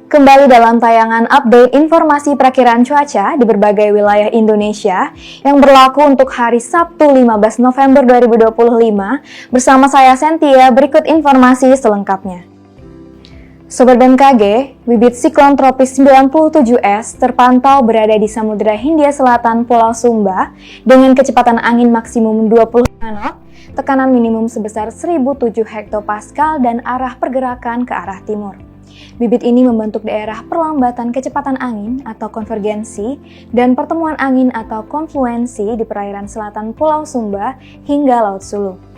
Kembali dalam tayangan update informasi perakiraan cuaca di berbagai wilayah Indonesia yang berlaku untuk hari Sabtu 15 November 2025 bersama saya Sentia, berikut informasi selengkapnya. Sobat BMKG, bibit siklon tropis 97S terpantau berada di Samudra Hindia Selatan Pulau Sumba dengan kecepatan angin maksimum 20 knot, tekanan minimum sebesar 1007 hektopascal dan arah pergerakan ke arah timur. Bibit ini membentuk daerah perlambatan kecepatan angin atau konvergensi dan pertemuan angin atau konfluensi di perairan selatan Pulau Sumba hingga Laut Sulu.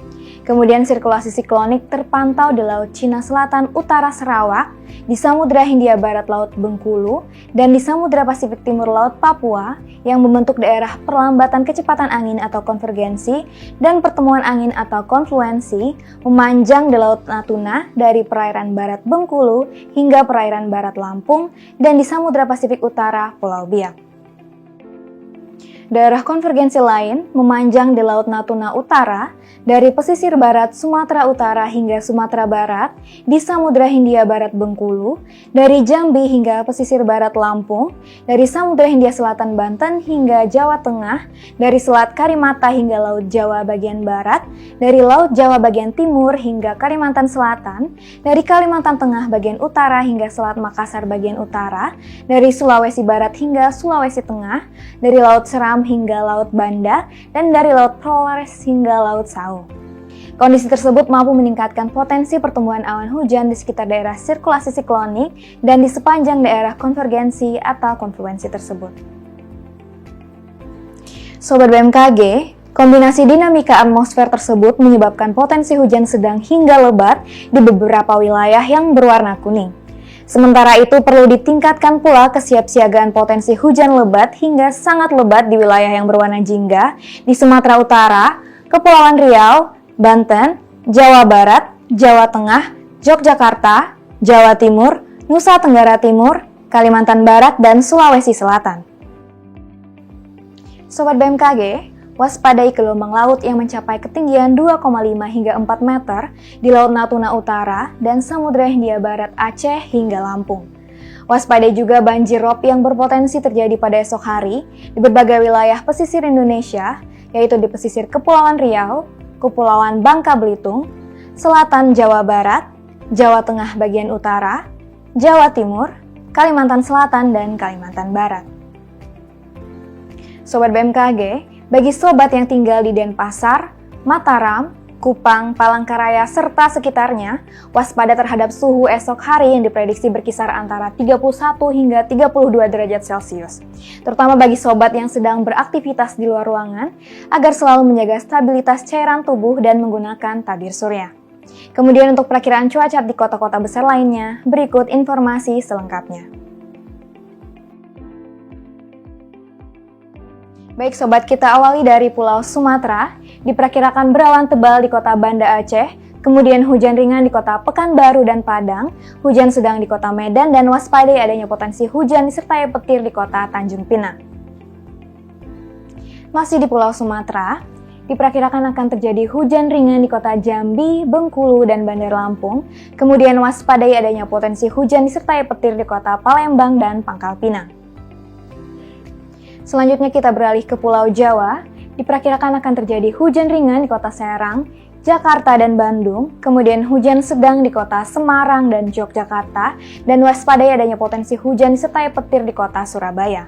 Kemudian sirkulasi siklonik terpantau di Laut Cina Selatan Utara Sarawak, di Samudra Hindia Barat Laut Bengkulu, dan di Samudra Pasifik Timur Laut Papua yang membentuk daerah perlambatan kecepatan angin atau konvergensi dan pertemuan angin atau konfluensi memanjang di Laut Natuna dari perairan Barat Bengkulu hingga perairan Barat Lampung dan di Samudra Pasifik Utara Pulau Biak. Daerah konvergensi lain memanjang di Laut Natuna Utara dari pesisir barat Sumatera Utara hingga Sumatera Barat, di Samudra Hindia Barat Bengkulu, dari Jambi hingga pesisir barat Lampung, dari Samudra Hindia Selatan Banten hingga Jawa Tengah, dari Selat Karimata hingga Laut Jawa bagian barat, dari Laut Jawa bagian timur hingga Kalimantan Selatan, dari Kalimantan Tengah bagian utara hingga Selat Makassar bagian utara, dari Sulawesi Barat hingga Sulawesi Tengah, dari Laut Seram hingga Laut Banda, dan dari Laut Flores hingga Laut Sau. Kondisi tersebut mampu meningkatkan potensi pertumbuhan awan hujan di sekitar daerah sirkulasi siklonik dan di sepanjang daerah konvergensi atau konfluensi tersebut. Sobat BMKG, kombinasi dinamika atmosfer tersebut menyebabkan potensi hujan sedang hingga lebat di beberapa wilayah yang berwarna kuning. Sementara itu perlu ditingkatkan pula kesiapsiagaan potensi hujan lebat hingga sangat lebat di wilayah yang berwarna jingga di Sumatera Utara, Kepulauan Riau, Banten, Jawa Barat, Jawa Tengah, Yogyakarta, Jawa Timur, Nusa Tenggara Timur, Kalimantan Barat, dan Sulawesi Selatan. Sobat BMKG, waspadai gelombang laut yang mencapai ketinggian 2,5 hingga 4 meter di Laut Natuna Utara dan Samudra Hindia Barat Aceh hingga Lampung. Waspadai juga banjir rob yang berpotensi terjadi pada esok hari di berbagai wilayah pesisir Indonesia, yaitu di pesisir Kepulauan Riau, Kepulauan Bangka Belitung, Selatan Jawa Barat, Jawa Tengah bagian utara, Jawa Timur, Kalimantan Selatan, dan Kalimantan Barat. Sobat BMKG, bagi sobat yang tinggal di Denpasar, Mataram, Kupang, Palangkaraya, serta sekitarnya, waspada terhadap suhu esok hari yang diprediksi berkisar antara 31 hingga 32 derajat Celcius. Terutama bagi sobat yang sedang beraktivitas di luar ruangan, agar selalu menjaga stabilitas cairan tubuh dan menggunakan tabir surya. Kemudian untuk perakiraan cuaca di kota-kota besar lainnya, berikut informasi selengkapnya. Baik sobat, kita awali dari Pulau Sumatera, diperkirakan berawan tebal di kota Banda Aceh, kemudian hujan ringan di kota Pekanbaru dan Padang, hujan sedang di kota Medan, dan waspadai adanya potensi hujan disertai petir di kota Tanjung Pinang. Masih di Pulau Sumatera, diperkirakan akan terjadi hujan ringan di kota Jambi, Bengkulu, dan Bandar Lampung, kemudian waspadai adanya potensi hujan disertai petir di kota Palembang dan Pangkal Pinang. Selanjutnya kita beralih ke Pulau Jawa, diperkirakan akan terjadi hujan ringan di kota Serang, Jakarta, dan Bandung, kemudian hujan sedang di kota Semarang dan Yogyakarta, dan waspadai adanya potensi hujan disertai petir di kota Surabaya.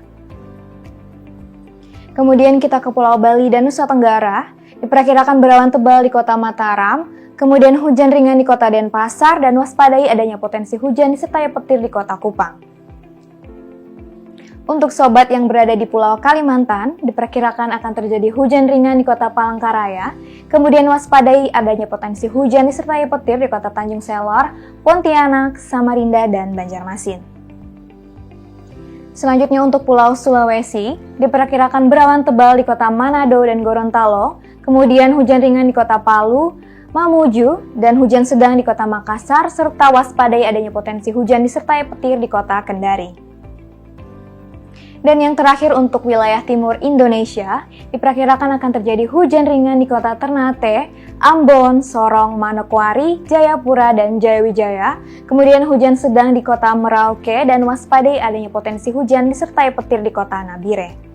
Kemudian kita ke Pulau Bali dan Nusa Tenggara, diperkirakan berawan tebal di kota Mataram, kemudian hujan ringan di kota Denpasar, dan waspadai adanya potensi hujan disertai petir di kota Kupang. Untuk sobat yang berada di Pulau Kalimantan, diperkirakan akan terjadi hujan ringan di kota Palangkaraya, kemudian waspadai adanya potensi hujan disertai petir di kota Tanjung Selor, Pontianak, Samarinda, dan Banjarmasin. Selanjutnya untuk Pulau Sulawesi, diperkirakan berawan tebal di kota Manado dan Gorontalo, kemudian hujan ringan di kota Palu, Mamuju, dan hujan sedang di kota Makassar, serta waspadai adanya potensi hujan disertai petir di kota Kendari. Dan yang terakhir untuk wilayah timur Indonesia, diperkirakan akan terjadi hujan ringan di kota Ternate, Ambon, Sorong, Manokwari, Jayapura, dan Jayawijaya. Kemudian hujan sedang di kota Merauke dan waspadai adanya potensi hujan disertai petir di kota Nabire.